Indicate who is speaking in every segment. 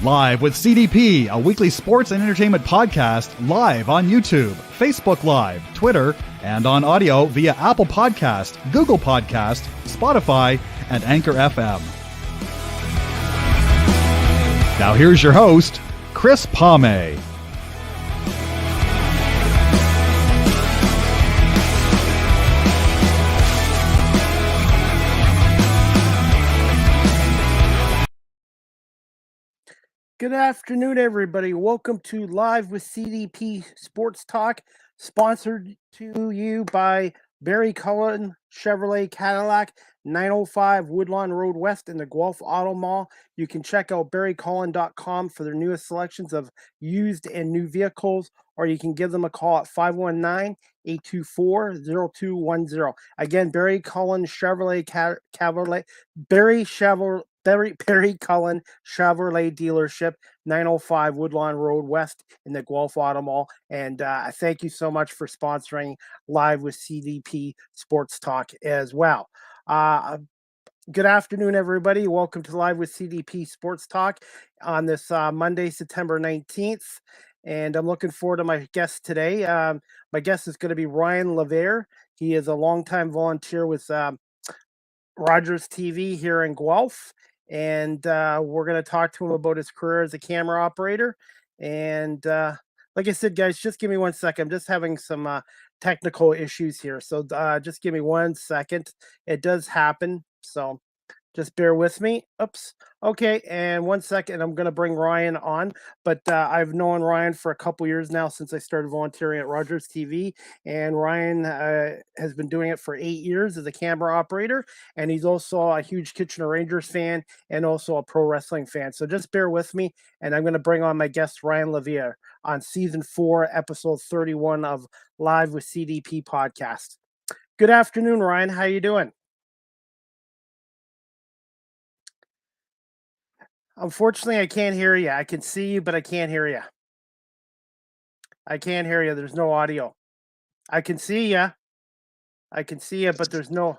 Speaker 1: Live with CDP, a weekly sports and entertainment podcast live on YouTube, Facebook Live, Twitter, and on audio via Apple Podcast, Google Podcast, Spotify, and Anchor FM. Now here's your host, Chris Palme.
Speaker 2: Good afternoon, everybody. Welcome to Live with CDP Sports Talk, sponsored to you by Barry Cullen Chevrolet Cadillac, 905 Woodlawn Road West in the Guelph Auto Mall. You can check out barrycullen.com for their newest selections of used and new vehicles, or you can give them a call at 519-824-0210. Again, Barry Cullen Chevrolet Cadillac, Barry Cullen Chevrolet dealership, 905 Woodlawn Road West in the Guelph Auto Mall. And thank you so much for sponsoring Live with CDP Sports Talk as well. Good afternoon, everybody. Welcome to Live with CDP Sports Talk on this Monday, September 19th. And I'm looking forward to my guest today. My guest is going to be Ryan Levair. He is a longtime volunteer with Rogers TV here in Guelph. And we're going to talk to him about his career as a camera operator. And like I said, guys, just give me 1 second. I'm just having some technical issues here. So just give me 1 second. It does happen. So just bear with me. Oops. Okay. And 1 second, I'm going to bring Ryan on. But I've known Ryan for a couple years now since I started volunteering at Rogers TV. And Ryan has been doing it for 8 years as a camera operator. And he's also a huge Kitchener Rangers fan and also a pro wrestling fan. So just bear with me. And I'm going to bring on my guest, Ryan Levair, on season 4, episode 31 of Live with CDP podcast. Good afternoon, Ryan. How you doing? Unfortunately, I can't hear you. I can see you, but I can't hear you. I can't hear you. There's no audio. I can see you. I can see you, but there's no.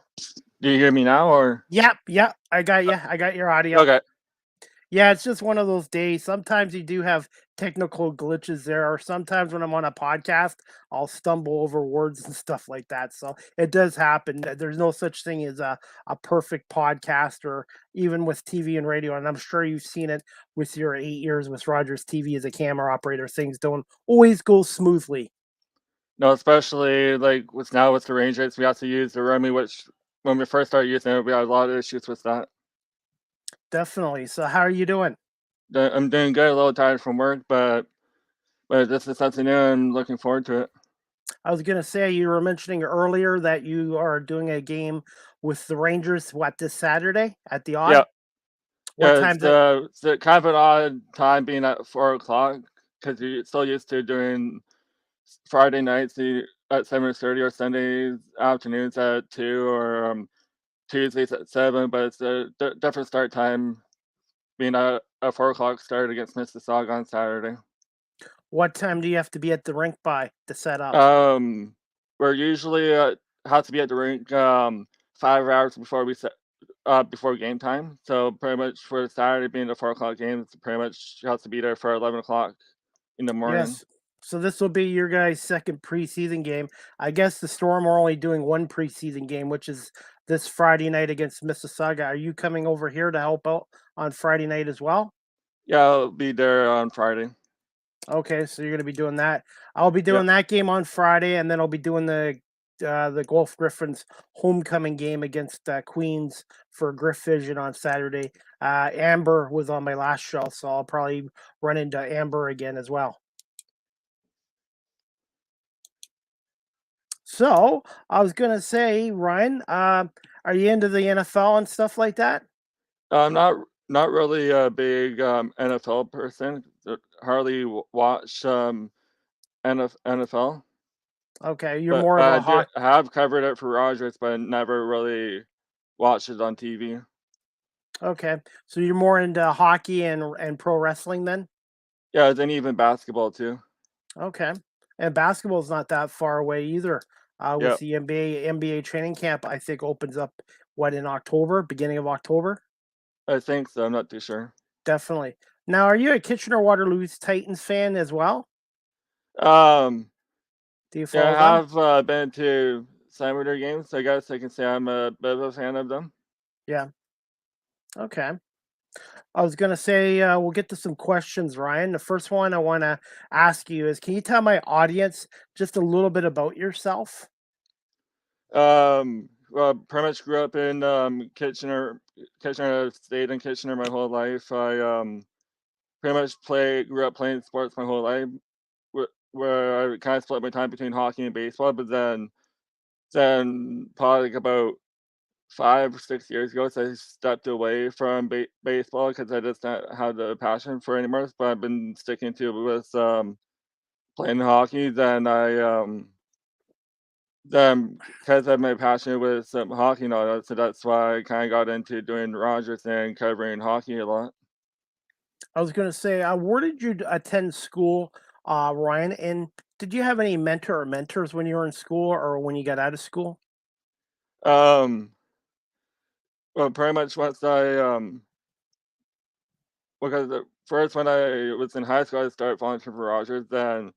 Speaker 3: Do you hear me now, or?
Speaker 2: Yep. I got you. I got your audio.
Speaker 3: Okay.
Speaker 2: Yeah, it's just one of those days. Sometimes you do have technical glitches there, or sometimes when I'm on a podcast, I'll stumble over words and stuff like that. So it does happen. There's no such thing as a perfect podcast, or even with TV and radio. And I'm sure you've seen it with your 8 years with Rogers TV as a camera operator. Things don't always go smoothly.
Speaker 3: No, especially like with the Rangers, we have to use the roaming, which when we first started using it, we had a lot of issues with that.
Speaker 2: Definitely. So how are you doing?
Speaker 3: I'm doing good. A little tired from work, but this is something new. I'm looking forward to it.
Speaker 2: I was going to say, you were mentioning earlier that you are doing a game with the Rangers, this Saturday at the Odd?
Speaker 3: Yeah.
Speaker 2: What time?
Speaker 3: It's kind of an odd time being at 4 o'clock because you're still used to doing Friday nights at 7:30 or Sundays afternoons at 2 or Tuesdays at 7, but it's a different start time being a 4 o'clock start against Mississauga on Saturday.
Speaker 2: What time do you have to be at the rink by to set up?
Speaker 3: We're usually have to be at the rink 5 hours before before game time. So pretty much for Saturday being the 4 o'clock game, it's pretty much has to be there for 11 o'clock in the morning.
Speaker 2: Yes. So this will be your guys' second preseason game. I guess the Storm are only doing one preseason game, which is this Friday night against Mississauga. Are you coming over here to help out on Friday night as well?
Speaker 3: Yeah, I'll be there on Friday.
Speaker 2: Okay, so you're going to be doing that. I'll be doing that game on Friday, and then I'll be doing the Guelph Griffins homecoming game against Queens for Griff Vision on Saturday. Amber was on my last show, so I'll probably run into Amber again as well. So I was going to say, Ryan, are you into the NFL and stuff like that?
Speaker 3: I'm not really a big NFL person. Hardly watch NFL.
Speaker 2: Okay, you're more of a hockey.
Speaker 3: I have covered it for Rogers, but never really watched it on TV.
Speaker 2: Okay, so you're more into hockey and pro wrestling then?
Speaker 3: Yeah, then even basketball too.
Speaker 2: Okay, and basketball is not that far away either. With the NBA training camp, I think opens up in October, beginning of October.
Speaker 3: I think so. I'm not too sure.
Speaker 2: Definitely. Now, are you a Kitchener Waterloo's Titans fan as well?
Speaker 3: Um,
Speaker 2: Do you
Speaker 3: yeah,
Speaker 2: follow
Speaker 3: I
Speaker 2: them?
Speaker 3: have been to some of their games. I guess I can say I'm a bit of a fan of them.
Speaker 2: Yeah. Okay. I was going to say, we'll get to some questions, Ryan. The first one I want to ask you is, can you tell my audience just a little bit about yourself?
Speaker 3: Well, pretty much grew up in Kitchener. Kitchener, I've stayed in Kitchener my whole life. I pretty much grew up playing sports my whole life, where I kind of split my time between hockey and baseball. But then probably like about 5 or 6 years ago, so I stepped away from baseball because I just don't have the passion for it anymore. But I've been sticking to it with playing hockey. Then because of my passion with hockey and all that, so that's why I kind of got into doing Rogers and covering hockey a lot.
Speaker 2: I was going to say, where did you attend school, Ryan? And did you have any mentor or mentors when you were in school or when you got out of school?
Speaker 3: Um, well, pretty much once because first when I was in high school, I started volunteering for Rogers. Then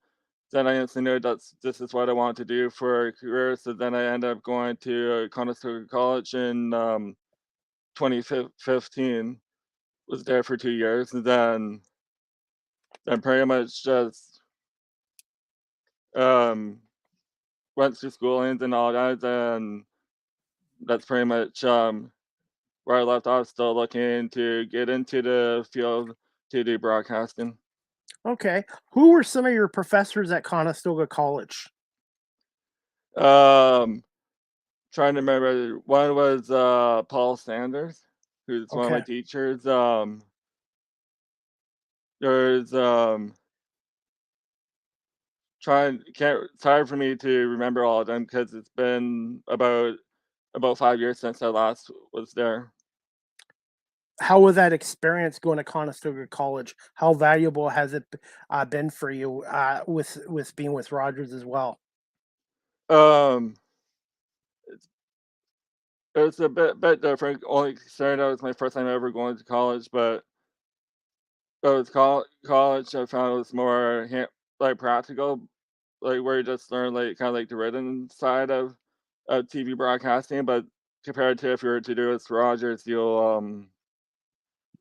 Speaker 3: I instantly knew this is what I wanted to do for a career. So then I ended up going to Conestoga College in 2015. Was there for 2 years, and then pretty much just um, went through schooling and all that. And that's pretty much where I left off. Still looking to get into the field to do broadcasting.
Speaker 2: Okay. Who were some of your professors at Conestoga College?
Speaker 3: Um, Trying to remember. One was Paul Sanders, who's one of my
Speaker 2: Okay.
Speaker 3: teachers. There's trying can't it's hard for me to remember all of them because it's been about 5 years since I last was there.
Speaker 2: How was that experience going to Conestoga College? How valuable has it been for you with being with Rogers as well?
Speaker 3: Um, it's a bit different. Only considering that was my first time ever going to college, but it was college. I found it was more like practical, like where you just learn like kind of like the written side of TV broadcasting. But compared to if you were to do it with Rogers,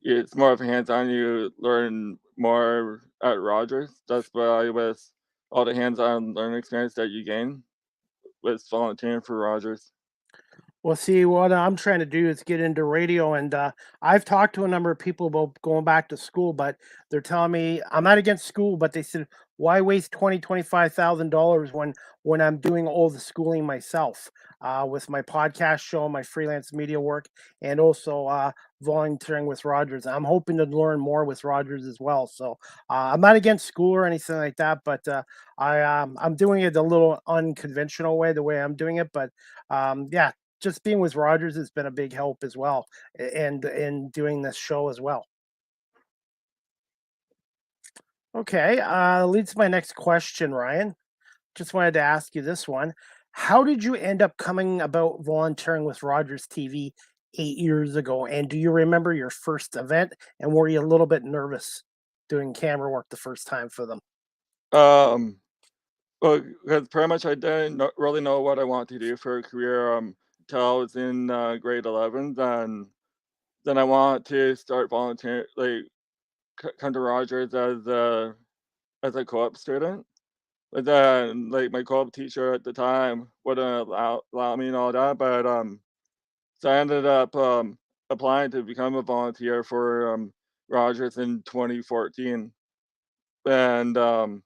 Speaker 3: it's more of a hands-on. You learn more at Rogers. That's why with all the hands-on learning experience that you gain with volunteering for Rogers.
Speaker 2: Well, see, what I'm trying to do is get into radio, and I've talked to a number of people about going back to school, but they're telling me I'm not against school, but they said, why waste $25,000 when I'm doing all the schooling myself with my podcast show, my freelance media work, and also volunteering with Rogers. I'm hoping to learn more with Rogers as well. So I'm not against school or anything like that, but I'm doing it a little unconventional way, the way I'm doing it, but yeah, just being with Rogers has been a big help as well, and in doing this show as well. Okay, leads to my next question, Ryan. Just wanted to ask you this one: how did you end up coming about volunteering with Rogers TV 8 years ago? And do you remember your first event? And were you a little bit nervous doing camera work the first time for them?
Speaker 3: Um, well, because pretty much I didn't really know what I want to do for a career until I was in grade 11. Then I wanted to start volunteering, like come to Rogers as a co-op student. But then, like my co-op teacher at the time wouldn't allow me and all that. But so I ended up applying to become a volunteer for Rogers in 2014, and I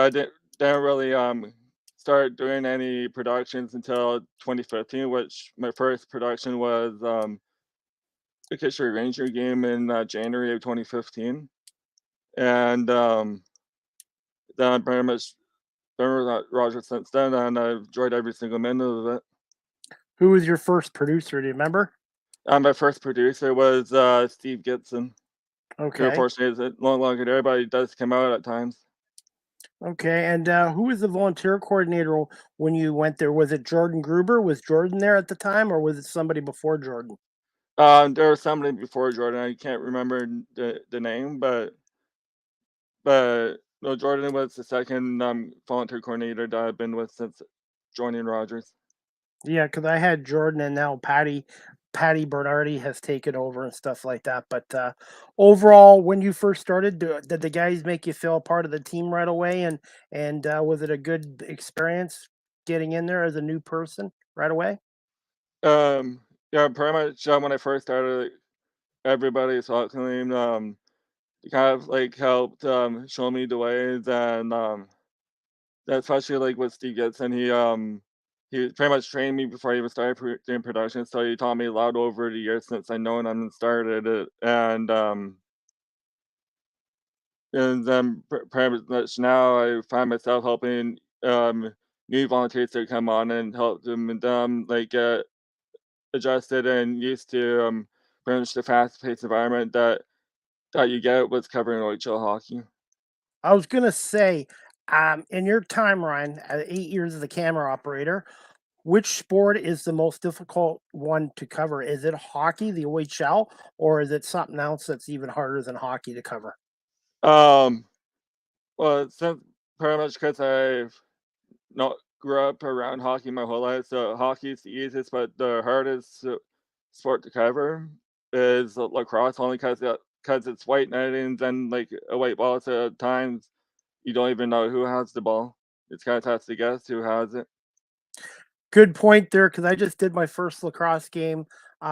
Speaker 3: didn't really start doing any productions until 2015, which my first production was the Kitchener Ranger game in January of 2015, and then I pretty much been with Rogers since then, and I've enjoyed every single minute of it.
Speaker 2: Who was your first producer? Do you remember?
Speaker 3: My first producer was Steve Gibson, who
Speaker 2: Okay.
Speaker 3: unfortunately is no longer there, but he does come out at times.
Speaker 2: Okay, and who was the volunteer coordinator when you went there? Was it Jordan Gruber? Was Jordan there at the time, or was it somebody before Jordan?
Speaker 3: There was somebody before Jordan. I can't remember the name, but no, Jordan was the second volunteer coordinator that I've been with since joining Rogers.
Speaker 2: Yeah, because I had Jordan and now Patty Bernardi has taken over and stuff like that. But overall, when you first started, did the guys make you feel part of the team right away? And was it a good experience getting in there as a new person right away?
Speaker 3: Yeah, pretty much when I first started, everybody's welcoming. Kind of like helped show me the ways, and especially like with Steve Gibson, he pretty much trained me before I even started doing production, so he taught me a lot over the years since I known him and started it, and then pretty much now I find myself helping new volunteers to come on and help them and them like get adjusted and used to pretty much the fast-paced environment that you get with covering OHL hockey.
Speaker 2: I was gonna say, in your time, Ryan, 8 years as a camera operator, which sport is the most difficult one to cover? Is it hockey, the OHL, or is it something else that's even harder than hockey to cover?
Speaker 3: Um, well, since pretty much because I've not grew up around hockey my whole life, so hockey is the easiest, but the hardest sport to cover is lacrosse, only because it's white netting and like a white ball. So at times you don't even know who has the ball. It's kind of tough to guess who has it.
Speaker 2: Good point there, because I just did my first lacrosse game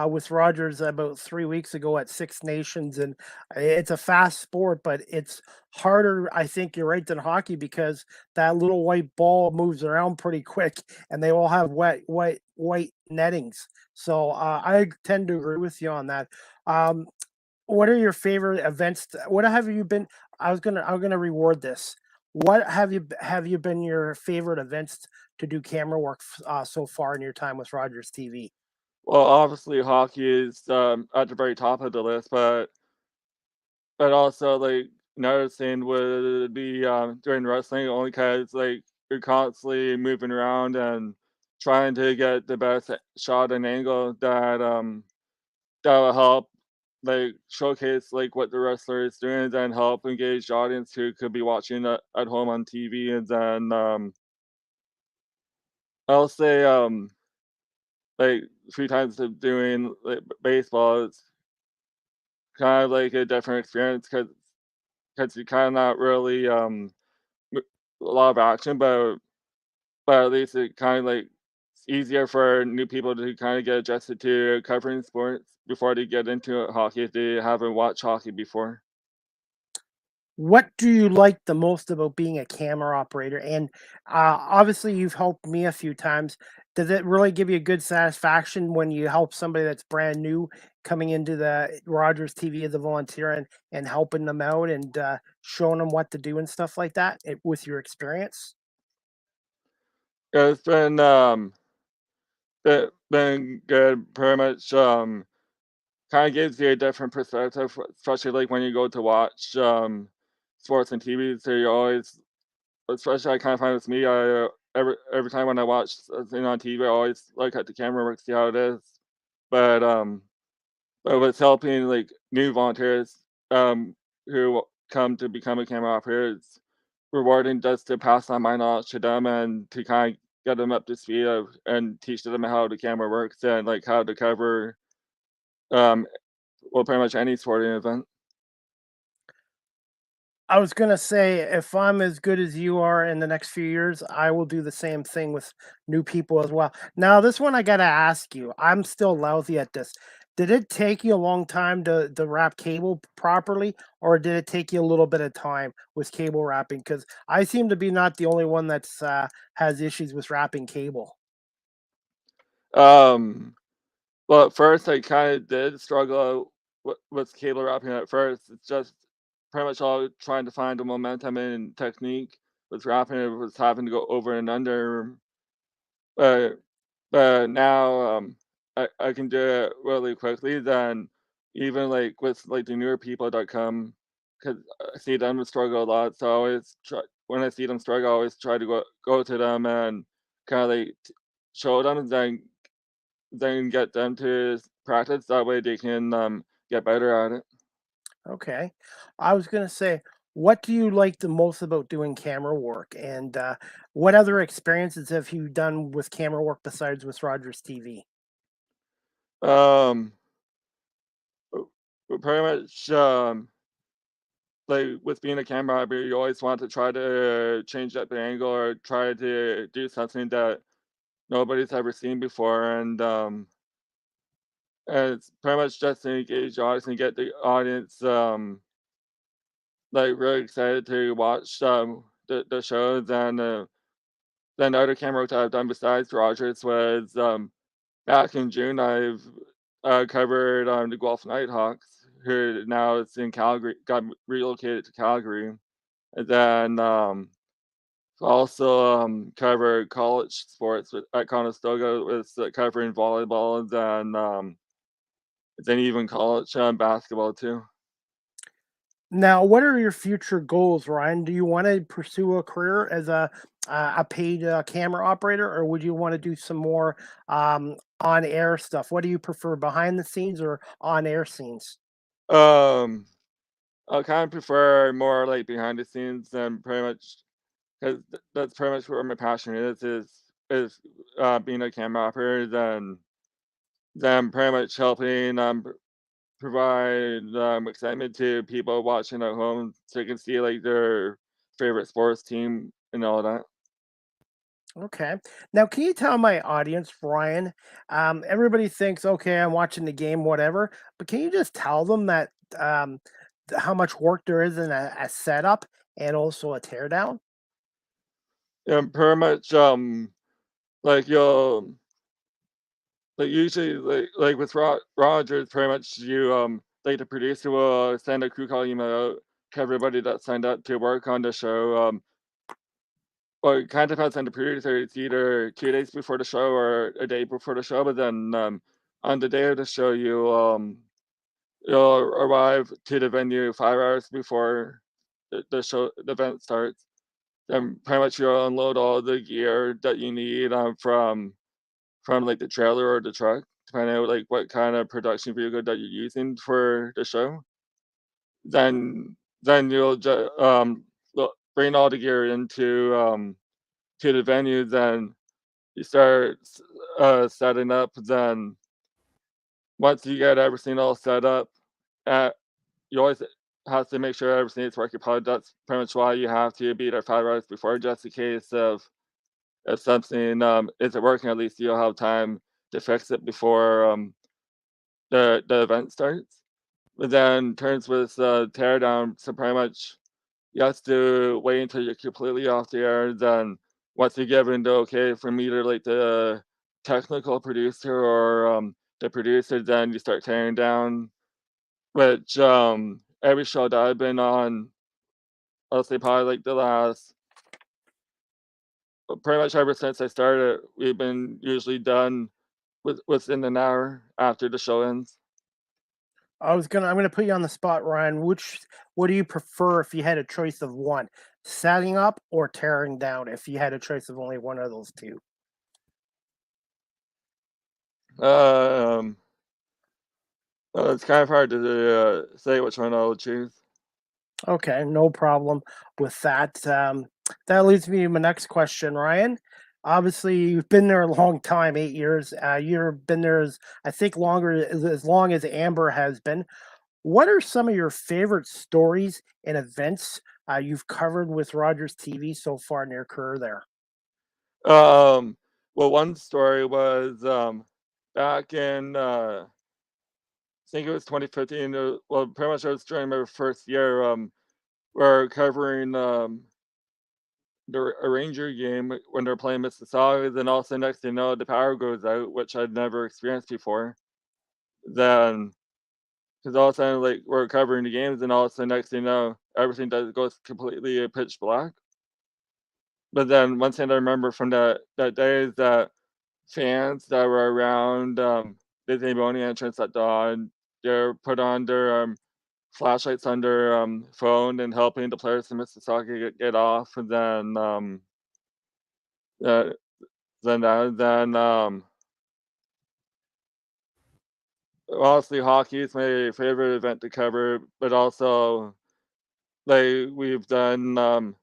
Speaker 2: with Rogers about 3 weeks ago at Six Nations, and it's a fast sport, but it's harder. I think you're right than hockey because that little white ball moves around pretty quick, and they all have white nettings. So I tend to agree with you on that. Um, what are your favorite events? What have you been? I'm gonna reward this. What have you been your favorite events to do camera work so far in your time with Rogers TV?
Speaker 3: Well, obviously hockey is at the very top of the list, but also like another thing would be during wrestling only because like you're constantly moving around and trying to get the best shot and angle that will help like showcase like what the wrestler is doing and help engage the audience who could be watching at home on TV. And then I'll say like a few times of doing like baseball, it's kind of like a different experience because you kind of not really m- a lot of action, but at least it kind of like it's easier for new people to kind of get adjusted to covering sports before they get into hockey if they haven't watched hockey before.
Speaker 2: What do you like the most about being a camera operator? And obviously, you've helped me a few times. Does it really give you a good satisfaction when you help somebody that's brand new coming into the Rogers TV as a volunteer and helping them out and showing them what to do and stuff like that with your experience?
Speaker 3: Yeah, it's been good. Pretty much kind of gives you a different perspective, especially like when you go to watch sports and TV. So you always, especially I kind of find with me, I every time when I watch something on TV, I always look at the camera work, see how it is. But but with helping like new volunteers who come to become a camera operator, it's rewarding just to pass on my knowledge to them and to kind of get them up to speed of and teach them how the camera works and like how to cover um well pretty much any sporting event.
Speaker 2: I was gonna say, if I'm as good as you are in the next few years, I will do the same thing with new people as well. Now, this one I gotta ask you. I'm still lousy at this. Did it take you a long time to wrap cable properly, or did it take you a little bit of time with cable wrapping? Because I seem to be not the only one that's has issues with wrapping cable.
Speaker 3: Um well at first I kind of did struggle with cable wrapping at first. It's just pretty much all trying to find the momentum and technique with wrapping it was having to go over and under. But now, I can do it really quickly. Then even like with like the newer people that come, because I see them struggle a lot. So I always try when I see them struggle, I always try to go to them and kind of like show them, and then then get them to practice. That way they can get better at it.
Speaker 2: Okay. I was going to say, what do you like the most about doing camera work? And what other experiences have you done with camera work besides with Rogers TV?
Speaker 3: Um, Pretty much, like with being a camera operator, you always want to try to change up the angle or try to do something that nobody's ever seen before, and it's pretty much just to engage the audience and get the audience like really excited to watch the shows. And then the other camera work that I've done besides Rogers was back in June. I've covered the Guelph Nighthawks, who now is in Calgary, got relocated to Calgary, and then also covered college sports at Conestoga, with covering volleyball, and then even college basketball too.
Speaker 2: Now, what are your future goals, Ryan? Do you want to pursue a career as a paid camera operator, or would you want to do some more on air stuff? What do you prefer, behind the scenes or on air scenes?
Speaker 3: Um, I kind of prefer more like behind the scenes, and pretty much because that's pretty much where my passion is being a camera operator. Then pretty much helping provide excitement to people watching at home, so they can see like their favorite sports team and all that.
Speaker 2: Okay. Now, can you tell my audience, Ryan? Everybody thinks, okay, I'm watching the game, whatever. But can you just tell them that how much work there is in a setup and also a teardown?
Speaker 3: And pretty much like you'll like usually like with Rogers, pretty much you like the producer will send a crew call email out to everybody that signed up to work on the show. Well, it kind of depends on the producer. It's either 2 days before the show or a day before the show. But then on the day of the show, you'll arrive to the venue 5 hours before the event starts. Then pretty much you'll unload all the gear that you need from like the trailer or the truck, depending on like what kind of production vehicle that you're using for the show. Then you'll bring all the gear into to the venue. Then you start setting up. Then once you get everything all set up, uh, you always have to make sure everything is working properly. That's pretty much why you have to be there 5 hours before, just in case of if something isn't working. At least you'll have time to fix it before the event starts. But then turns with teardown, so pretty much you have to wait until you're completely off the air. Then once you give the okay from either like the technical producer or the producer, then you start tearing down. Which every show that I've been on, I'll say probably like the last, pretty much ever since I started, we've been usually done within an hour after the show ends.
Speaker 2: I'm gonna put you on the spot, Ryan. What do you prefer if you had a choice of one? Setting up or tearing down if you had a choice of only one of those two?
Speaker 3: Um, it's kind of hard to say which one I would choose.
Speaker 2: Okay, no problem with that. That leads me to my next question, Ryan. Obviously, you've been there a long time, 8 years. You've been there as I think longer as long as Amber has been. What are some of your favorite stories and events you've covered with Rogers TV so far in your career there?
Speaker 3: Well, one story was back in I think it was 2015. Well, pretty much I was during my first year. We're covering a Ranger game when they're playing Mississauga. Then also next thing you know, the power goes out, which I'd never experienced before. Then because all of a sudden like we're covering the games, and all of a sudden next thing you know, everything does goes completely pitch black. But then one thing I remember from that day is that fans that were around the Zamboni entrance at dawn, they're put on their flashlights on their phone and helping the players in Mississauga get off. And uh, then Honestly, hockey is my favorite event to cover, but also like we've done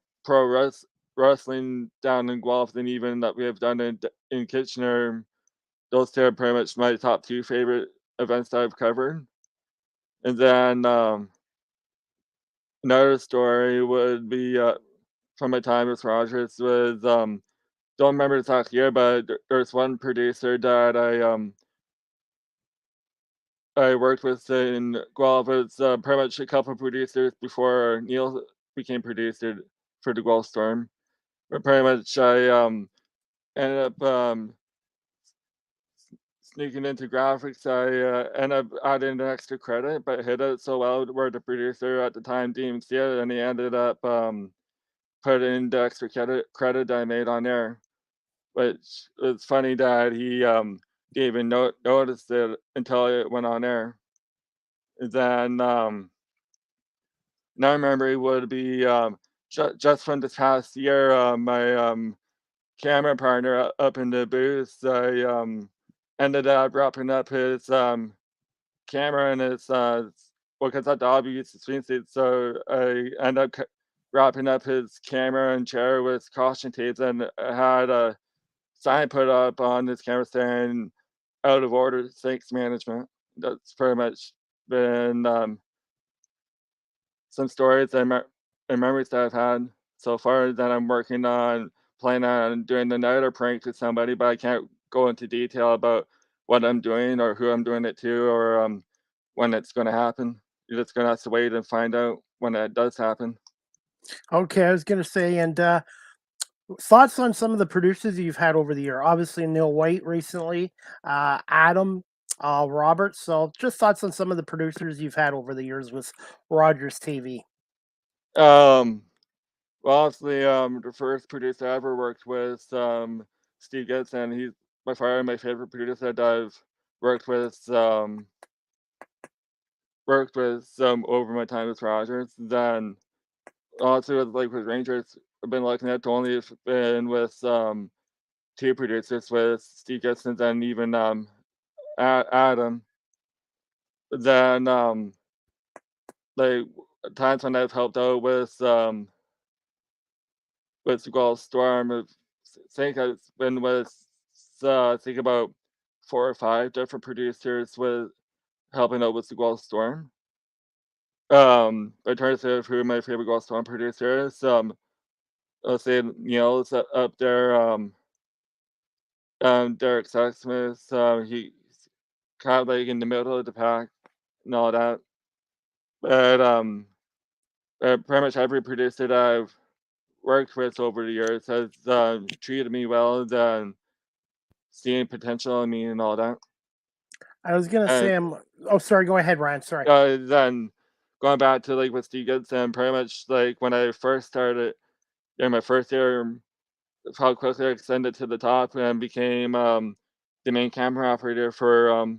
Speaker 3: wrestling down in Guelph, and even that we have done in Kitchener. Those two are pretty much my top two favorite events that I've covered. And then another story would be from my time with Rogers was don't remember the exact year, but there's one producer that I worked with in Guelph. It's pretty much a couple producers before Neil became producer for the Guelph Storm. But pretty much I ended up sneaking into graphics. I ended up adding an extra credit, but hit it so well where the producer at the time didn't even see it, and he ended up putting the extra credit I made on there, which was funny that he didn't even notice it until it went on there. Then another memory would be just from this past year, my camera partner up in the booth. I ended up wrapping up his camera and his well, because that dog used to swing seat, so I ended up wrapping up his camera and chair with caution tapes, and I had a sign put up on his camera saying "out of order, thanks management." That's pretty much been some stories and memories that I've had so far that I'm working on planning on doing another prank with somebody, but I can't go into detail about what I'm doing or who I'm doing it to or when it's going to happen. You're just going to have to wait and find out when it does happen.
Speaker 2: Okay, I was gonna say, and thoughts on some of the producers you've had over the year. Obviously, Neil White recently, Adam, Robert. So, just thoughts on some of the producers you've had over the years with Rogers TV.
Speaker 3: Um, well, obviously, the first producer I ever worked with, Steve Gibson. He's by far my favorite producer that I've worked with. Worked with over my time with Rogers. Then also with Rangers, I've been lucky enough to only have been with two producers with Steve Gibson and even Adam. Then like times when I've helped out with the Gulf Storm, think I've been with I think about four or five different producers with helping out with the Gulf Storm. In terms of who my favorite Gulf Storm producer is, I'll say Neil's up there. Derek Sexsmith, he's kind of like in the middle of the pack and all that. But pretty much every producer that I've worked with over the years has treated me well and seen potential in me and all that.
Speaker 2: I was gonna
Speaker 3: And
Speaker 2: say, oh, sorry. Go ahead, Ryan. Sorry.
Speaker 3: then going back to like with Steve Goodson, pretty much like when I first started in my first year, how quickly I extended to the top and became the main camera operator for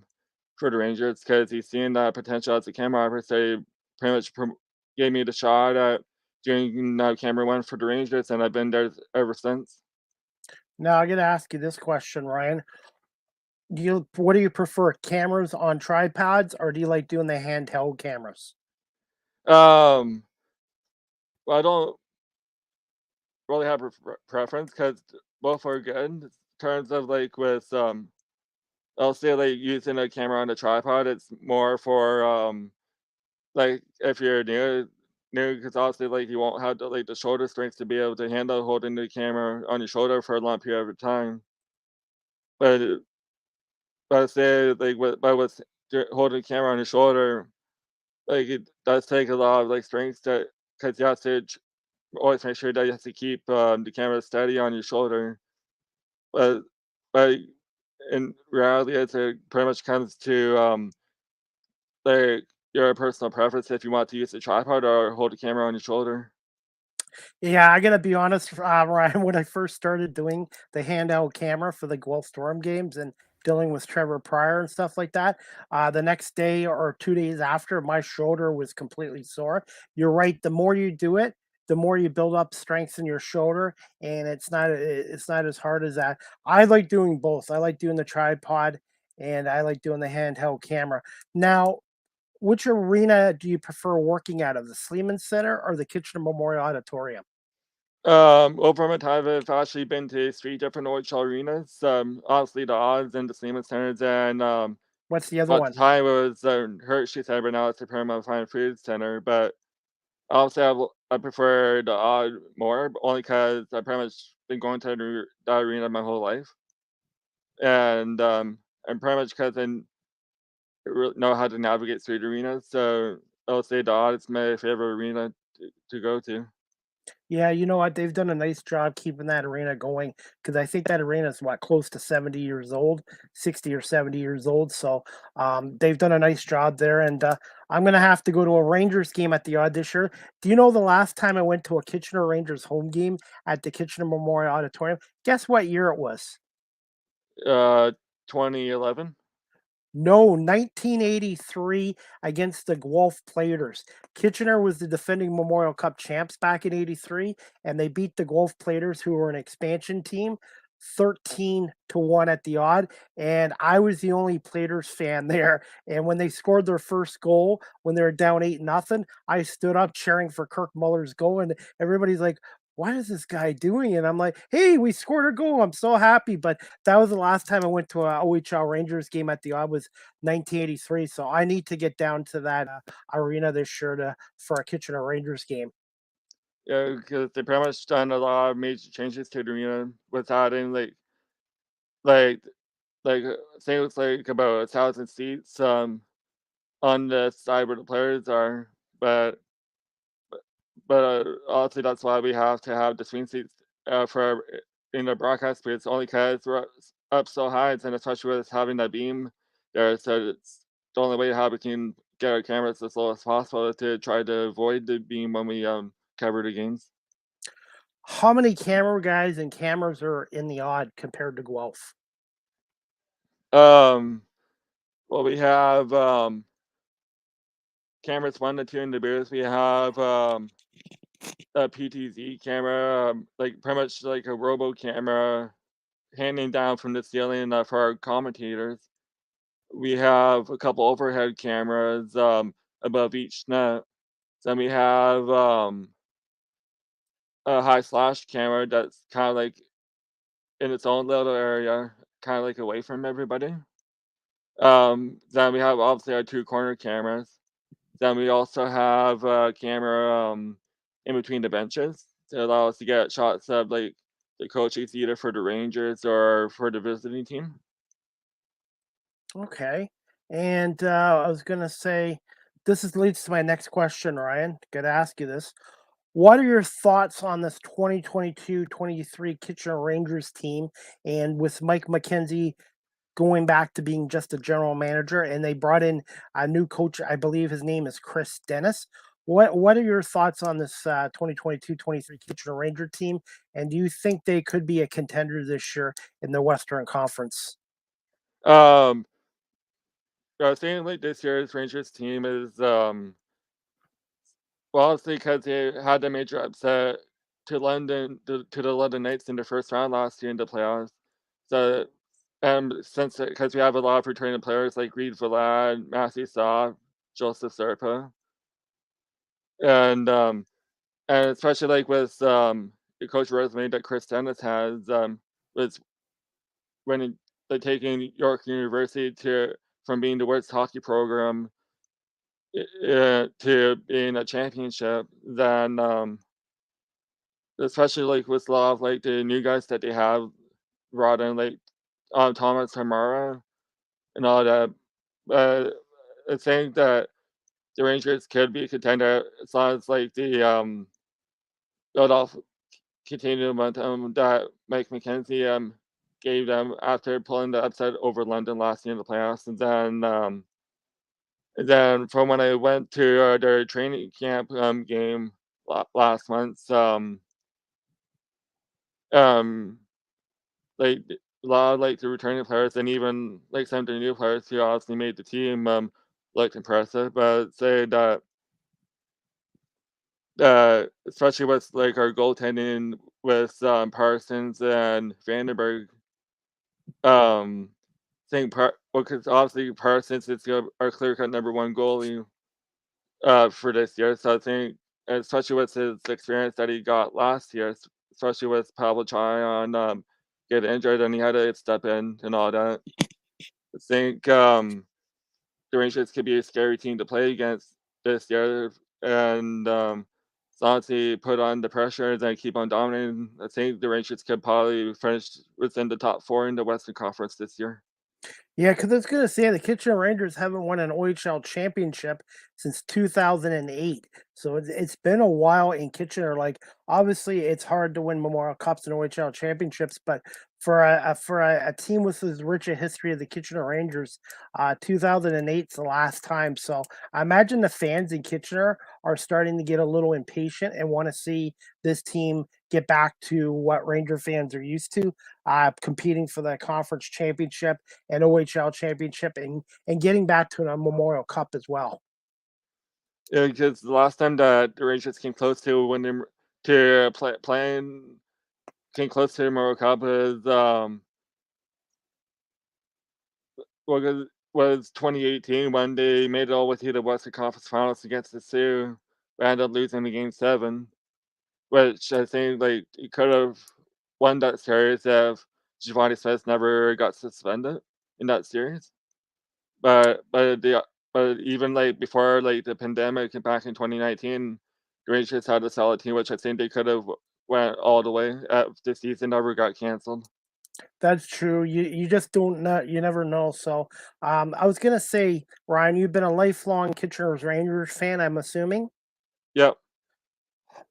Speaker 3: the Rangers because he's seen that potential as a camera operator. So he pretty much gave me the shot at doing camera one for the Rangers, and I've been there ever since.
Speaker 2: Now I gotta ask you this question, Ryan. What do you prefer, cameras on tripods, or do you like doing the handheld cameras?
Speaker 3: Um, well, I don't really have a preference because both are good in terms of like with I'll say like using a camera on a tripod. It's more for like if you're new, because obviously like you won't have the shoulder strength to be able to handle holding the camera on your shoulder for a long period of time. But I say like with holding the camera on your shoulder, like it does take a lot of like strength to because you have to always make sure that you have to keep the camera steady on your shoulder. But but in reality, it pretty much comes to like your personal preference if you want to use a tripod or hold the camera on your shoulder.
Speaker 2: Yeah, I gotta be honest, Ryan. When I first started doing the handheld camera for the Guelph Storm games and dealing with Trevor Pryor and stuff like that, the next day or 2 days after, my shoulder was completely sore. You're right. The more you do it, the more you build up strength in your shoulder, and it's not as hard as that. I like doing both. I like doing the tripod and I like doing the handheld camera. Now, which arena do you prefer working out of, the Sleeman Center or the Kitchener Memorial Auditorium?
Speaker 3: Over my time, I've actually been to 3 different OHL arenas, obviously the Odds and the Sleeman Centers, and,
Speaker 2: What's the other
Speaker 3: at the
Speaker 2: one?
Speaker 3: time it was, Hershey Center, but now it's the Paramount Fine Foods Center, but obviously I prefer the Odd more, only because 'cause I've pretty much been going to that arena my whole life, and pretty much 'cause I really know how to navigate through the arenas, so I'll say the Odd is my favorite arena to go to.
Speaker 2: Yeah, you know what? They've done a nice job keeping that arena going because I think that arena is what, close to 70 years old, 60 or 70 years old. So they've done a nice job there. And I'm going to have to go to a Rangers game at the Odd this year. Do you know the last time I went to a Kitchener Rangers home game at the Kitchener Memorial Auditorium? Guess what year it was?
Speaker 3: Uh, 2011?
Speaker 2: No, 1983 against the Guelph Platers. Kitchener was the defending Memorial Cup champs back in 83, and they beat the Guelph Platers, who were an expansion team, 13-1 at the odd. And I was the only Platers fan there. And when they scored their first goal, when they were down 8-0, I stood up cheering for Kirk Muller's goal. And everybody's like, what is this guy doing? And I'm like, hey, we scored a goal. I'm so happy. But that was the last time I went to a OHL Rangers game at the odd was 1983. So I need to get down to that arena this year for a Kitchener Rangers game.
Speaker 3: Yeah, because they pretty much done a lot of major changes to the arena with adding, like I think it was, like, about 1,000 seats, on the side where the players are, but honestly, that's why we have to have the swing seats, for in the broadcast booths, only 'cause we're up so high, and especially with having that beam there, so it's the only way how we can get our cameras as low as possible to try to avoid the beam when we, cover the games.
Speaker 2: How many camera guys and cameras are in the odd compared to Guelph?
Speaker 3: Um, well, we have, cameras 1 to 2 in the booth. We have, a PTZ camera, like, pretty much like a robo camera hanging down from the ceiling, for our commentators. We have a couple overhead cameras, above each net. Then we have, a high flash camera that's kinda, like, in its own little area, kinda, like, away from everybody. Then we have, obviously, our 2 corner cameras. Then we also have a camera, in between the benches to allow us to get shots of, like, the coaches either for the Rangers or for the visiting team.
Speaker 2: Okay. And I was going to say, leads to my next question, Ryan. Got to ask you this. What are your thoughts on this 2022-23 Kitchener Rangers team and with Mike McKenzie going back to being just a general manager and they brought in a new coach, I believe his name is Chris Dennis. What are your thoughts on this 2022-23 Kitchener Ranger team and do you think they could be a contender this year in the Western Conference?
Speaker 3: Um, I think, like, this year's Rangers team is, well, obviously, because they had a major upset to the London Knights in the first round last year in the playoffs. So, since because we have a lot of returning players like Reid Vlad, Matthew Saw, Joseph Serpa, and, um, and especially, like, with, the coach resume that Chris Dennis has, with winning like, taking York University from being the worst hockey program, to being a championship, then, especially, like, with a lot of, like, the new guys that they have brought in, like, Thomas Hamara and all that. Uh, I think that the Rangers could be a contender as long as, like, build off continued momentum that Mike McKenzie, gave them after pulling the upset over London last year in the playoffs. And then from when I went to, their training camp, game last month, um like, a lot of, like, the returning players and even, like, some of the new players who obviously made the team, looked impressive, but I'd say that, especially with, like, our goaltending with, Parsons and Vandenberg, I think because obviously Parsons is our clear-cut number one goalie for this year. So I think, especially with his experience that he got last year, especially with Pablo Chai getting injured and he had to step in and all that. I think the Rangers could be a scary team to play against this year, and as long as they put on the pressure and keep on dominating, I think the Rangers could probably finish within the top four in the Western Conference this year.
Speaker 2: Yeah, because I was going to say the Kitchener Rangers haven't won an OHL championship since 2008. So it's been a while in Kitchener. Like, obviously, it's hard to win Memorial Cups and OHL championships, but for a team with as rich a history of the Kitchener Rangers, 2008 is the last time. So I imagine the fans in Kitchener are starting to get a little impatient and want to see this team get back to what Ranger fans are used to, competing for the conference championship and OHL championship and getting back to a Memorial Cup as well.
Speaker 3: Yeah, because the last time that the Rangers came close to winning to playing came close to the Memorial Cup was 2018 when they made it all the way to the Western Conference Finals against the Sioux, but ended up losing the Game 7, which I think like he could have won that series if Giovanni Smith never got suspended in that series. But even like before like the pandemic back in 2019, the Rangers had a solid team, which I think they could have went all the way if the season never got canceled.
Speaker 2: That's true. You just don't know. You never know. So I was gonna say, Ryan, you've been a lifelong Kitchener Rangers fan, I'm assuming.
Speaker 3: Yep.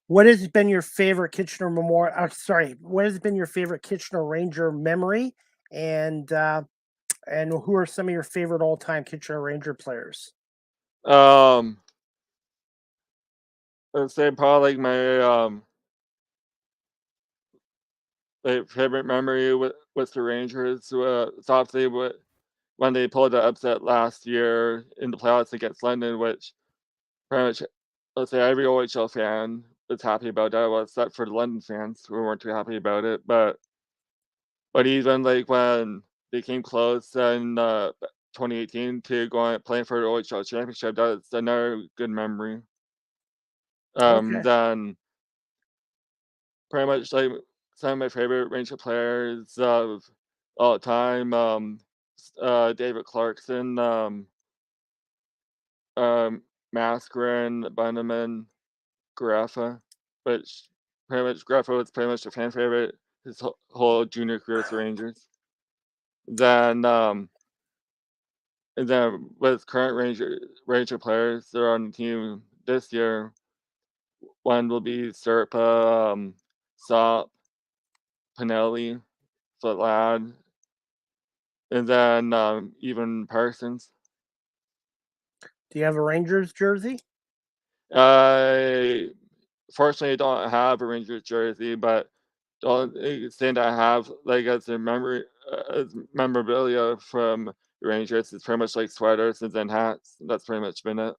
Speaker 2: What has been your favorite Kitchener Memorial? What has been your favorite Kitchener Ranger memory? And who are some of your favorite all-time Kitchener Ranger players?
Speaker 3: Um, I'd say probably like my like favorite memory with the Rangers. It's obviously when they pulled the upset last year in the playoffs against London, which pretty much, let's say every OHL fan was happy about that. Well, except for the London fans who weren't too happy about it. But even like when they came close in 2018 to going playing for the OHL championship, that's another good memory.
Speaker 2: Okay.
Speaker 3: Then pretty much like some of my favorite Ranger players of all time, David Clarkson, um, Maskeren, Bunneman, Graffa, which pretty much Graffa was pretty much a fan favorite his whole junior career with the Rangers. Then and then with current Ranger players that are on the team this year, one will be Serpa, Sop, Pinelli, Footlad, and then even Parsons.
Speaker 2: Do you have a Rangers jersey?
Speaker 3: I fortunately don't have a Rangers jersey, but the only thing that I have like as a memory as memorabilia from the Rangers is pretty much like sweaters and then hats. That's pretty much been it.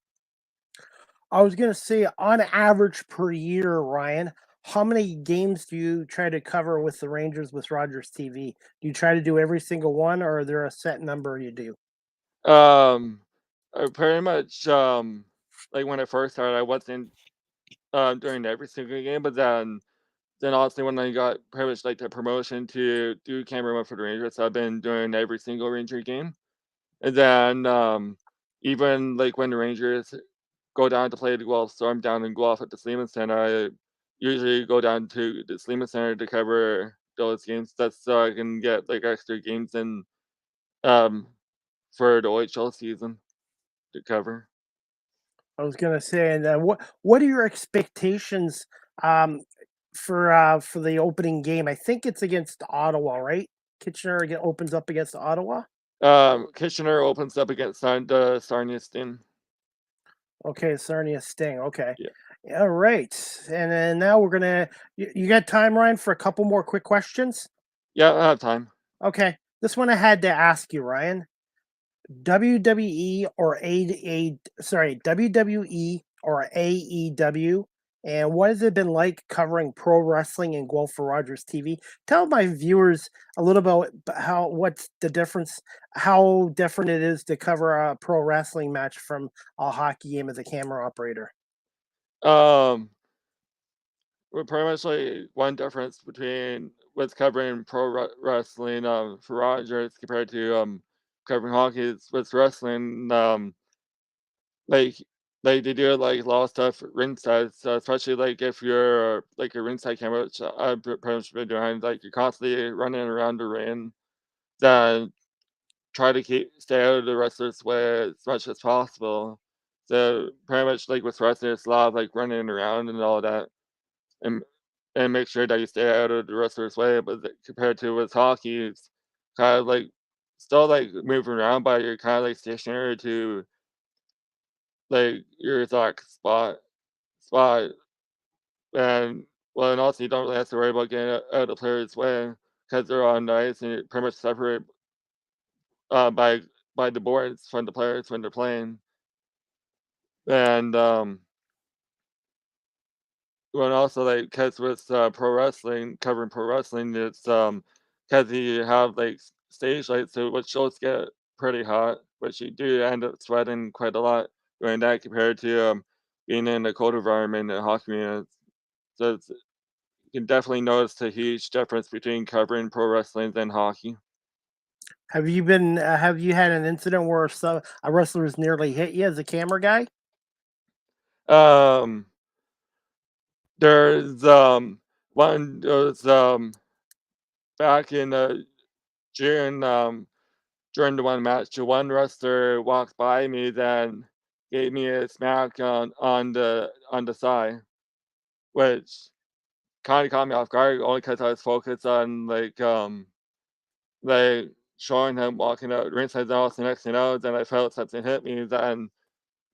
Speaker 2: I was gonna say, on average per year, Ryan, how many games do you try to cover with the Rangers with Rogers TV? Do you try to do every single one, or are there a set number you do?
Speaker 3: Um, I pretty much like when I first started, I wasn't during every single game, but then honestly when I got pretty much like the promotion to do cameraman for the Rangers, I've been doing every single Ranger game. And then even like when the Rangers go down to play the Guelph Storm down in Guelph at the Sleeman Center, I usually go down to the Sleeman Center to cover those games. That's so I can get like extra games in um for the OHL season to cover.
Speaker 2: I was gonna say, and what are your expectations um, for the opening game? I think it's against Ottawa, right? Kitchener opens up against Ottawa.
Speaker 3: Kitchener opens up against Sarnia Sting.
Speaker 2: Okay, Sarnia Sting. Okay,
Speaker 3: Yeah.
Speaker 2: all right. And then now we're gonna. You got time, Ryan, for a couple more quick questions?
Speaker 3: Yeah, I have time.
Speaker 2: Okay, this one I had to ask you, Ryan. WWE or WWE or AEW And what has it been like covering pro wrestling in Guelph for Rogers TV? Tell my viewers a little about what's the difference, how different it is to cover a pro wrestling match from a hockey game as a camera operator.
Speaker 3: Um, we're pretty much like one difference between what's covering wrestling for Rogers compared to covering hockey is with wrestling like they do like a lot of stuff ringside, so especially like if you're like a ringside camera, which I've pretty much been doing, like you're constantly running around the ring, then try to stay out of the wrestler's way as much as possible. So pretty much like with wrestling, it's a lot of like running around and all that, and and make sure that you stay out of the wrestler's way. But compared to with hockey, it's kind of like still like moving around, but you're kind of like stationary to like your exact spot, and well, and also you don't really have to worry about getting out of the player's way because they're on ice and you're pretty much separate by the boards from the players when they're playing. And well, and also like because with pro wrestling, covering pro wrestling, it's because you have like stage lights, so which shows get pretty hot, which you do end up sweating quite a lot doing that compared to being in a cold environment in hockey arena. So you can definitely notice a huge difference between covering pro wrestling and hockey.
Speaker 2: Have you had an incident where a wrestler has nearly hit you as a camera guy?
Speaker 3: Um, there's one was back in June during the one match, the one wrestler walked by me, then gave me a smack on the thigh, which kind of caught me off guard only because I was focused on like showing him walking out ringside. And the next thing you know, then I felt something hit me. Then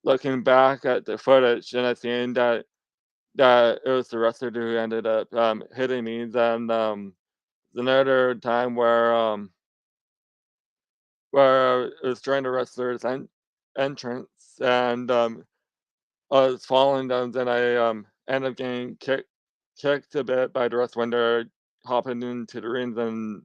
Speaker 3: looking back at the footage and I seen that it was the wrestler who ended up hitting me. Then another time where it was during the wrestler's entrance and I was following them. Then I ended up getting kicked a bit by the wrestler when they're hopping into the ring. And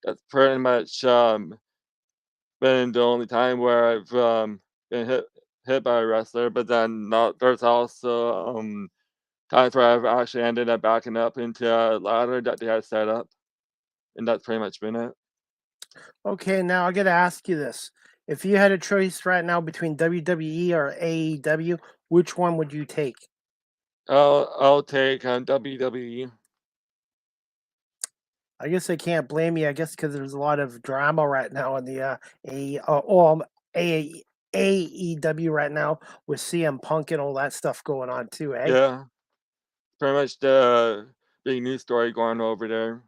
Speaker 3: that's pretty much been the only time where I've been hit by a wrestler. But then not, there's also times where I've actually ended up backing up into a ladder that they had set up, and that's pretty much been it.
Speaker 2: Okay, now I got to ask you this. If you had a choice right now between WWE or AEW, which one would you take?
Speaker 3: I'll take WWE.
Speaker 2: I guess I can't blame you. I guess because there's a lot of drama right now in the A AEW right now with CM Punk and all that stuff going on too, eh?
Speaker 3: Yeah, pretty much the big news story going over there.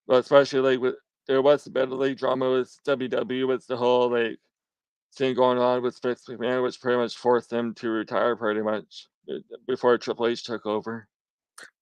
Speaker 3: But especially like with there was a bit of like drama with WWE with the whole like thing going on with Vince McMahon, which pretty much forced him to retire pretty much before Triple H took over.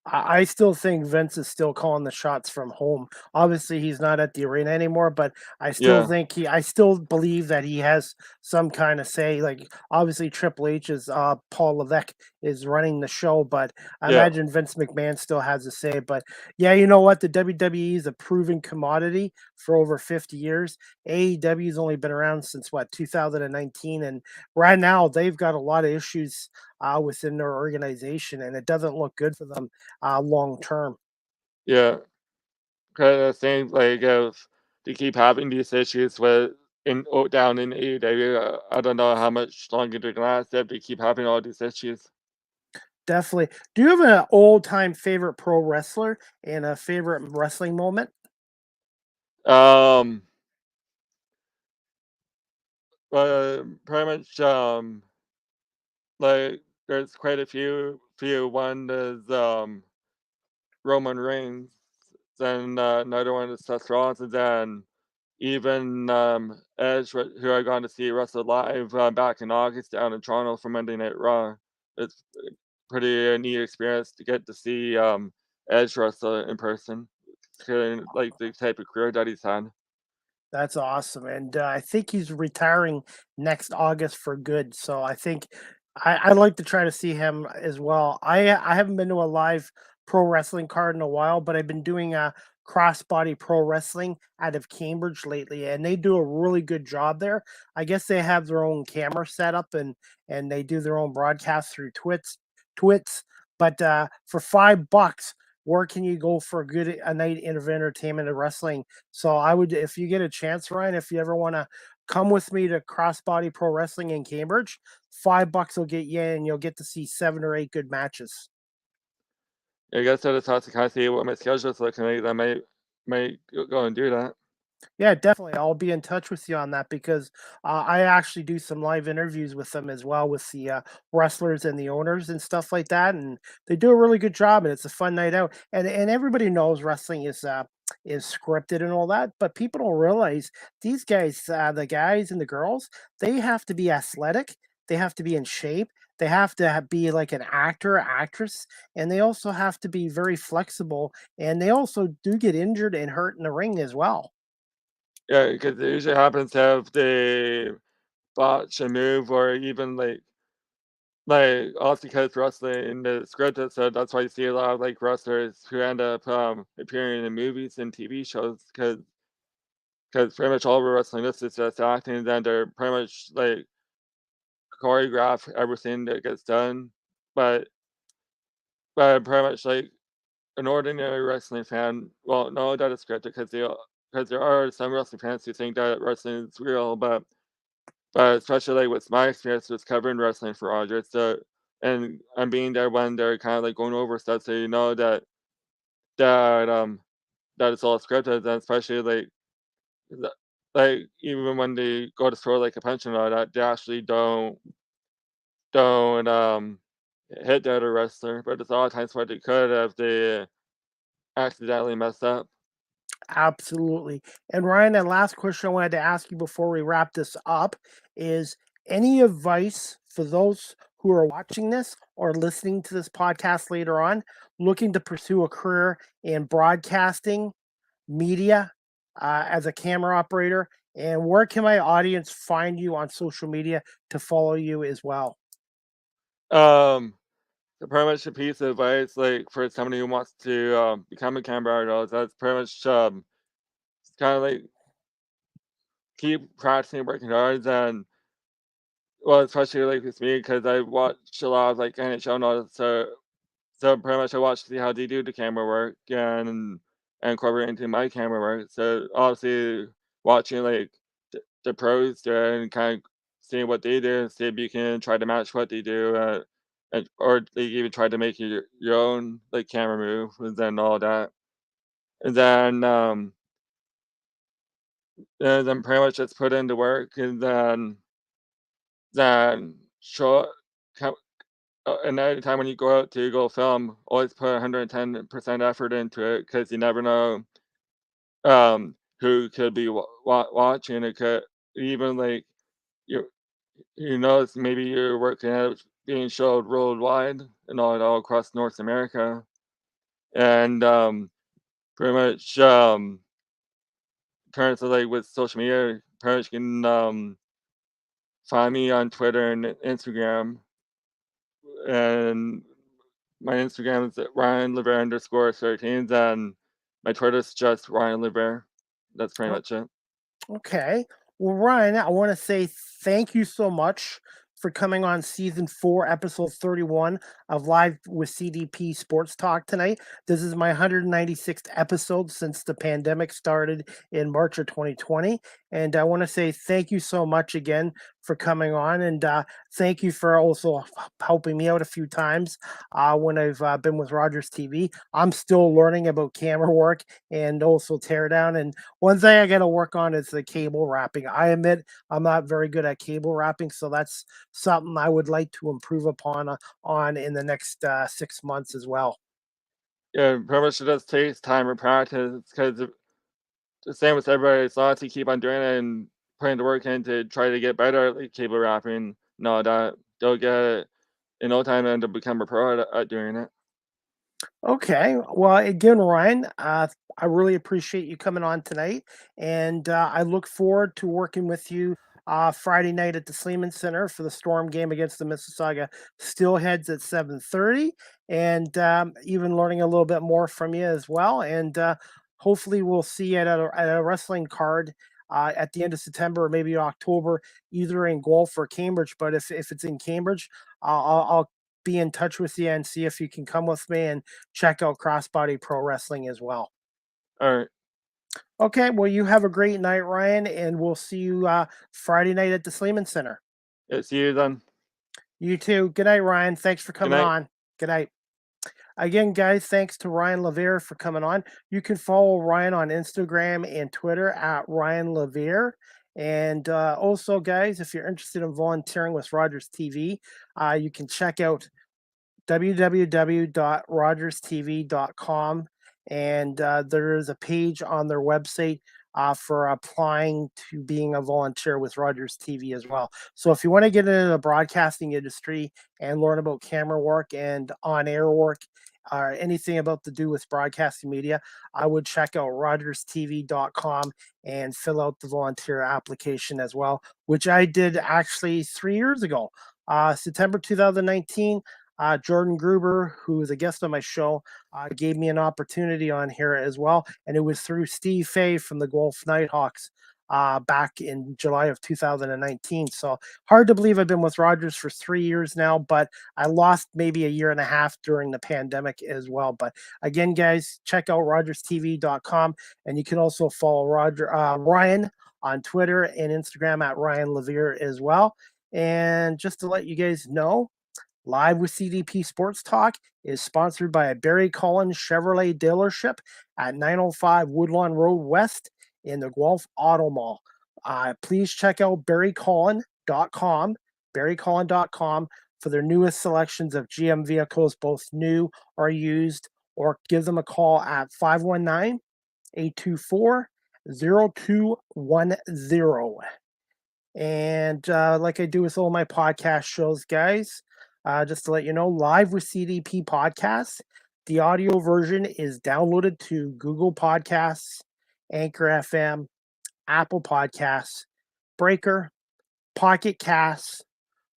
Speaker 2: I still think Vince is still calling the shots from home. Obviously, he's not at the arena anymore, but
Speaker 3: Yeah,
Speaker 2: I still believe that he has some kind of say. Like, obviously, Triple H is Paul Levesque is running the show, but I
Speaker 3: yeah,
Speaker 2: imagine Vince McMahon still has a say. But yeah, you know what? The WWE is a proven commodity for over 50 years. AEW's only been around since what 2019, and right now they've got a lot of issues within their organization, and it doesn't look good for them long term.
Speaker 3: yeah. Kind of thing like if they keep having these issues with down in AEW, I don't know how much longer they're gonna last if they keep having all these issues.
Speaker 2: Definitely. Do you have an old time favorite pro wrestler and a favorite wrestling moment?
Speaker 3: Um, pretty much like there's quite a few. One is Roman Reigns, then another one is Seth Rollins, and then even Edge, who I got to see wrestle live back in August down in Toronto for Monday Night Raw. It's pretty neat experience to get to see Edge wrestle in person, like the type of career that he's had.
Speaker 2: That's awesome. And I think he's retiring next August for good. So I think I'd like to try to see him as well. I haven't been to a live pro wrestling card in a while, but I've been doing a crossbody pro wrestling out of Cambridge lately, and they do a really good job there. I guess they have their own camera setup and they do their own broadcast through Twits. But for $5, where can you go for a night of entertainment and wrestling? So I would, if you get a chance, Ryan, if you ever want to come with me to Crossbody Pro Wrestling in Cambridge, $5 will get you in. You'll get to see 7 or 8 good matches.
Speaker 3: I guess I just have to kind of see what my schedule's looking like. I might go and do that.
Speaker 2: Yeah, definitely. I'll be in touch with you on that because I actually do some live interviews with them as well, with the wrestlers and the owners and stuff like that, and they do a really good job. And it's a fun night out. And everybody knows wrestling is scripted and all that, but people don't realize these guys, the guys and the girls, they have to be athletic. They have to be in shape. They have to be like an actor, actress, and they also have to be very flexible. And they also do get injured and hurt in the ring as well.
Speaker 3: Yeah, because it usually happens to have they botch a move or even like also because wrestling in the script, so that's why you see a lot of like wrestlers who end up appearing in movies and TV shows because pretty much all of wrestling is just acting, and they're pretty much like choreograph everything that gets done. But pretty much like an ordinary wrestling fan well know that it's scripted because there are some wrestling fans who think that wrestling is real, but especially like with my experience with covering wrestling for Rogers, and being there when they're kind of like going over stuff, so you know that that it's all scripted, and especially the- like even when they go to throw like a punch and all that, they actually don't hit the other wrestler, but there's a lot of times where they could if they accidentally messed up.
Speaker 2: Absolutely. And Ryan, that last question I wanted to ask you before we wrap this up is any advice for those who are watching this or listening to this podcast later on, looking to pursue a career in broadcasting, media, as a camera operator? And where can my audience find you on social media to follow you as well?
Speaker 3: Um, so pretty much a piece of advice, like for somebody who wants to become a camera artist, that's pretty much kind of like keep practicing, working hard, and well, especially like with me because I watch a lot of like NHL and all that, so pretty much I watch to see how they do the camera work and incorporate into my camera work. So obviously watching like the pros there and kind of seeing what they do and see if you can try to match what they do, and or they even try to make your own like camera move and then all that, and then pretty much just put in the work and then show come and every time when you go out to go film, always put 110% effort into it because you never know who could be watching. It could even like you it's maybe you're working out being showed worldwide and all across North America, and pretty much in terms of like with social media, pretty much you can find me on Twitter and Instagram, and my Instagram is at Ryan Levair underscore 13, and my Twitter is just Ryan Levair. That's pretty much it.
Speaker 2: Okay. Well, Ryan, I want to say thank you so much for coming on season 4, episode 31 of Live with CDP Sports Talk tonight. This is my 196th episode since the pandemic started in March of 2020. And I want to say thank you so much again for coming on. And thank you for also helping me out a few times when I've been with Rogers TV. I'm still learning about camera work and also teardown. And one thing I got to work on is the cable wrapping. I admit I'm not very good at cable wrapping, so that's something I would like to improve upon on in the next 6 months as well.
Speaker 3: Yeah, pretty much it just takes time and practice because the same with everybody. As long as you keep on doing it and putting the work in to try to get better at like, cable wrapping, no, that they'll get it in no time and to become a pro at doing it.
Speaker 2: Okay. Well, again, Ryan, I really appreciate you coming on tonight, and I look forward to working with you Friday night at the Sleeman Center for the Storm game against the Mississauga Steelheads at 7:30, and even learning a little bit more from you as well. And hopefully, we'll see you at a wrestling card at the end of September or maybe October, either in Guelph or Cambridge. But if it's in Cambridge, I'll be in touch with you and see if you can come with me and check out Crossbody Pro Wrestling as well.
Speaker 3: All right.
Speaker 2: Okay, well, you have a great night, Ryan, and we'll see you Friday night at the Sleeman Center.
Speaker 3: See you then.
Speaker 2: You too. Good night, Ryan. Thanks for coming
Speaker 3: night.
Speaker 2: on. Good night. Again, guys, thanks to Ryan Levair for coming on. You can follow Ryan on Instagram and Twitter at Ryan Levair. And also, guys, if you're interested in volunteering with Rogers TV, you can check out www.rogerstv.com, and there is a page on their website for applying to being a volunteer with Rogers TV as well. So if you want to get into the broadcasting industry and learn about camera work and on-air work, or anything about to do with broadcasting media, I would check out rogerstv.com and fill out the volunteer application as well, which I did actually 3 years ago. September 2019, Jordan Gruber, who is a guest on my show, gave me an opportunity on here as well. And it was through Steve Fay from the Guelph Nighthawks back in July of 2019. So hard to believe I've been with Rogers for 3 years now, but I lost maybe a year and a half during the pandemic as well. But again, guys, check out rogerstv.com, and you can also follow Ryan on Twitter and Instagram at Ryan Levair as well. And just to let you guys know, Live with CDP Sports Talk is sponsored by a Barry Collins Chevrolet dealership at 905 Woodlawn Road West in the Guelph Auto Mall. Please check out barrycollin.com for their newest selections of GM vehicles, both new or used, or give them a call at 519-824-0210. And like I do with all my podcast shows, guys, just to let you know, Live with CDP podcasts, the audio version is downloaded to Google Podcasts, Anchor FM, Apple Podcasts, Breaker, Pocket Casts,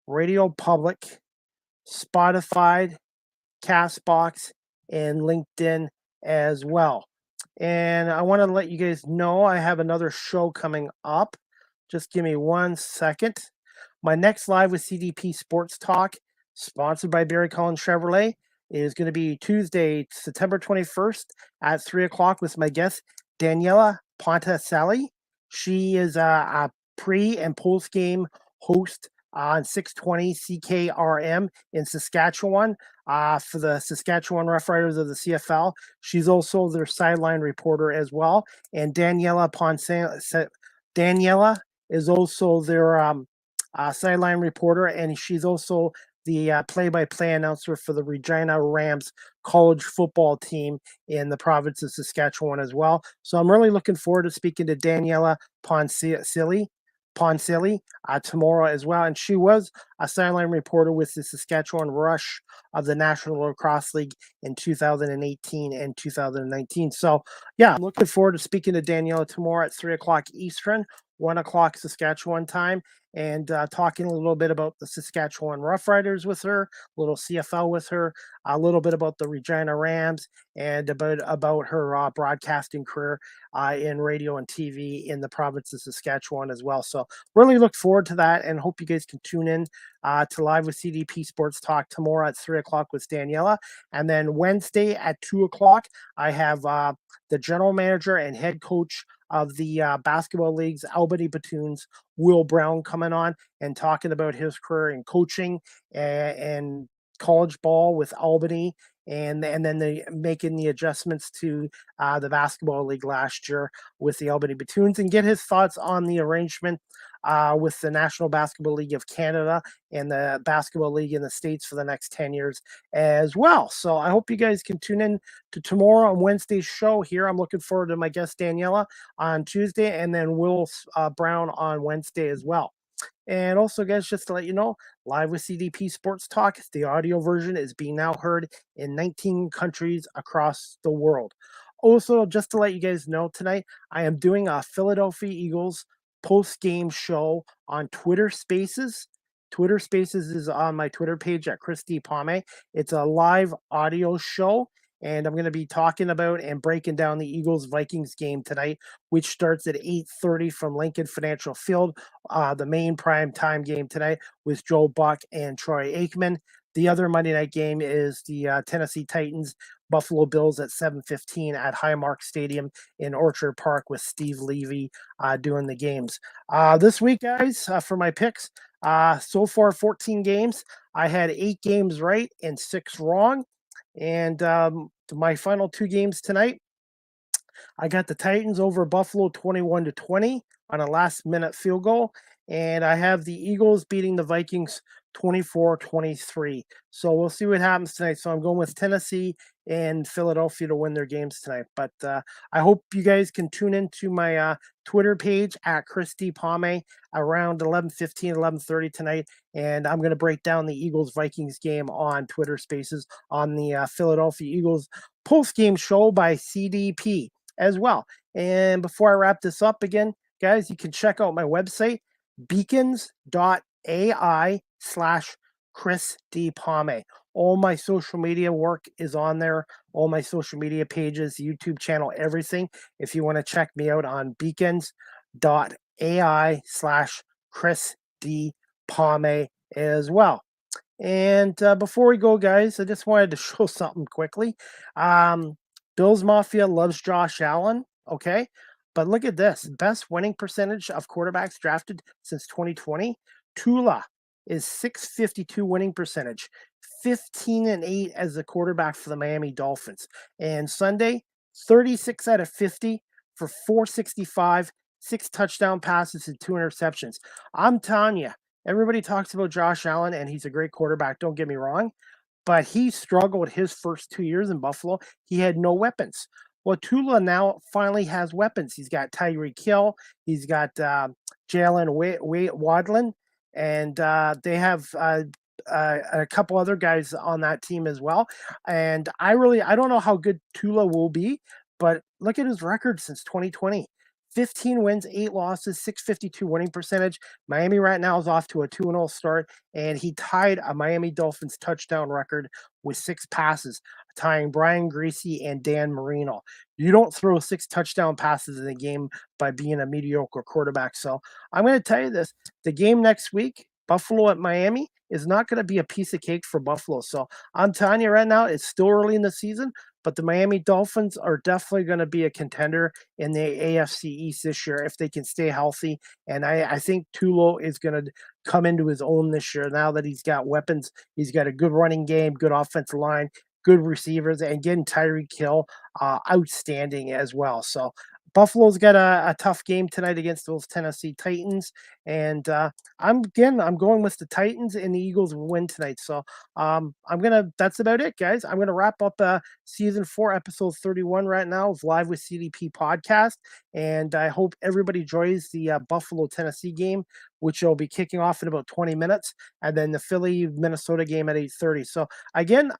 Speaker 2: Radio Public, Spotify, Castbox, and LinkedIn as well. And I want to let you guys know I have another show coming up. Just give me 1 second. My next Live with CDP Sports Talk, sponsored by Barry Collins Chevrolet, is going to be Tuesday, September 21st at 3 o'clock with my guest, Daniela Ponticelli. She is a pre- and post-game host on 620 CKRM in Saskatchewan for the Saskatchewan Roughriders of the CFL. She's also their sideline reporter as well. And Daniela is also their sideline reporter, and she's also the play-by-play announcer for the Regina Rams college football team in the province of Saskatchewan as well. So I'm really looking forward to speaking to Daniela Ponsilli tomorrow as well. And she was a sideline reporter with the Saskatchewan Rush of the National Lacrosse League in 2018 and 2019. So yeah, I'm looking forward to speaking to Daniela tomorrow at 3 o'clock Eastern, 1 o'clock Saskatchewan time, and talking a little bit about the Saskatchewan Roughriders with her, a little CFL with her, a little bit about the Regina Rams, and about her broadcasting career in radio and TV in the province of Saskatchewan as well. So really look forward to that, and hope you guys can tune in to Live with CDP Sports Talk tomorrow at 3 o'clock with Daniela. And then Wednesday at 2 o'clock, I have the general manager and head coach of the basketball leagues, Albany Batoons, Will Brown, coming on and talking about his career in coaching and college ball with Albany, and then making the adjustments to the basketball league last year with the Albany Batoons, and get his thoughts on the arrangement with the National Basketball League of Canada and the Basketball League in the States for the next 10 years as well. So I hope you guys can tune in to tomorrow on Wednesday's show here. I'm looking forward to my guest Daniela on Tuesday, and then Will Brown on Wednesday as well. And also, guys, just to let you know, Live with CDP Sports Talk, the audio version is being now heard in 19 countries across the world. Also, just to let you guys know, tonight I am doing a Philadelphia Eagles post-game show on Twitter Spaces. Twitter Spaces is on my Twitter page at Chris D. Palme. It's a live audio show, and I'm going to be talking about and breaking down the Eagles-Vikings game tonight, which starts at 8:30 from Lincoln Financial Field, the main prime time game tonight with Joe Buck and Troy Aikman. The other Monday night game is the Tennessee Titans Buffalo Bills at 7:15 at Highmark Stadium in Orchard Park with Steve Levy doing the games. This week, guys, for my picks, so far 14 games. I had 8 games right and 6 wrong. And my final 2 games tonight, I got the Titans over Buffalo 21-20 on a last minute field goal. And I have the Eagles beating the Vikings 24-23. So we'll see what happens tonight. So I'm going with Tennessee and Philadelphia to win their games tonight. But I hope you guys can tune into my Twitter page at Chris D. Palme around 11:15, 11:30 tonight. And I'm going to break down the Eagles-Vikings game on Twitter Spaces on the Philadelphia Eagles post-game show by CDP as well. And before I wrap this up again, guys, you can check out my website, beacons.ai/Chris D. Palme. All my social media work is on there, all my social media pages, YouTube channel, everything. If you want to check me out on beacons.ai/Chris D. Palme as well. And before we go, guys, I just wanted to show something quickly. Bills Mafia loves Josh Allen, okay? But look at this. Best winning percentage of quarterbacks drafted since 2020. Tula is 652 winning percentage, 15-8 as a quarterback for the Miami Dolphins. And Sunday, 36 out of 50 for 465, 6 touchdown passes and 2 interceptions. I'm telling you, everybody talks about Josh Allen, and he's a great quarterback. Don't get me wrong. But he struggled his first 2 years in Buffalo. He had no weapons. Well, Tula now finally has weapons. He's got Tyreek Hill. He's got Jalen Wadlin. And they have a couple other guys on that team as well. And I don't know how good Tula will be, but look at his record since 2020. 15 wins, 8 losses, 652 winning percentage. Miami right now is off to a 2-0 start, and he tied a Miami Dolphins touchdown record with 6 passes, tying Brian Greasy and Dan Marino. You don't throw 6 touchdown passes in a game by being a mediocre quarterback. So I'm going to tell you this. The game next week, Buffalo at Miami, is not going to be a piece of cake for Buffalo. So I'm telling you right now, it's still early in the season, but the Miami Dolphins are definitely going to be a contender in the AFC East this year if they can stay healthy. And I think Tulo is going to come into his own this year now that he's got weapons. He's got a good running game, good offensive line, good receivers, and getting Tyreek Hill outstanding as well. So Buffalo's got a tough game tonight against those Tennessee Titans. And I'm going with the Titans, and the Eagles will win tonight. So that's about it, guys. I'm gonna wrap up season 4, episode 31 right now of Live with CDP podcast. And I hope everybody enjoys the Buffalo Tennessee game, which will be kicking off in about 20 minutes, and then the Philly Minnesota game at 8:30. So again,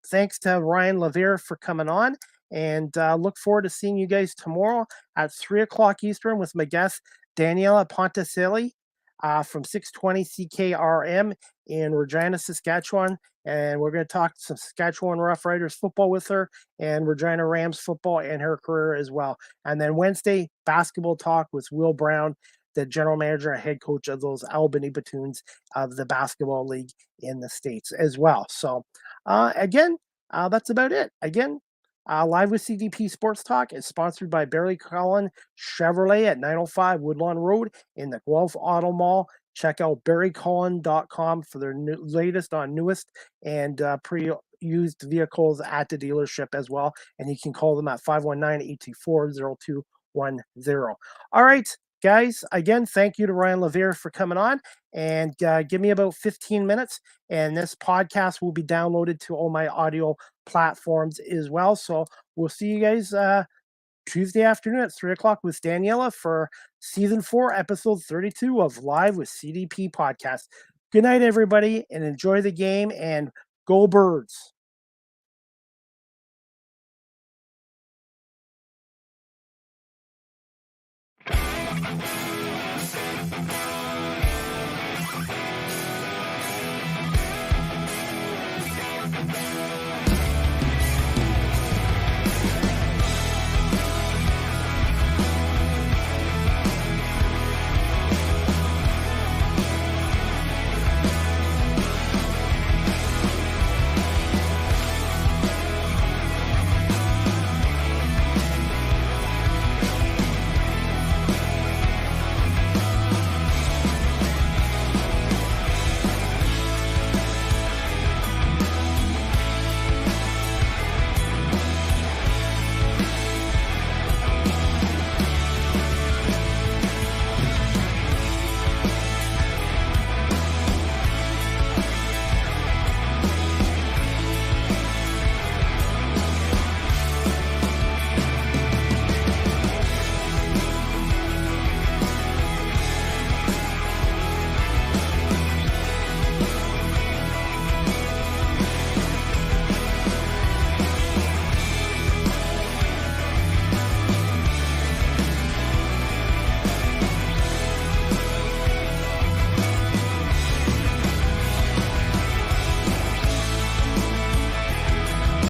Speaker 2: thanks to Ryan Levair for coming on. And look forward to seeing you guys tomorrow at 3 o'clock Eastern with my guest, Daniela Ponticelli from 620 CKRM in Regina, Saskatchewan. And we're going to talk some Saskatchewan Rough Riders football with her and Regina Rams football and her career as well. And then Wednesday, basketball talk with Will Brown, the general manager and head coach of those Albany Batoons of the basketball league in the States as well. So again, that's about it. Again, Live with CDP Sports Talk is sponsored by Barry Cullen Chevrolet at 905 Woodlawn Road in the Guelph Auto Mall. Check out barrycullen.com for their latest on newest and pre-used vehicles at the dealership as well. And you can call them at 519-824-0210. All right, guys, again, thank you to Ryan Levair for coming on. And give me about 15 minutes, and this podcast will be downloaded to all my audio platforms as well. So we'll see you guys Tuesday afternoon at 3 o'clock with Daniela for season 4, episode 32 of Live with CDP podcast. Good night, everybody, and enjoy the game, and go Birds.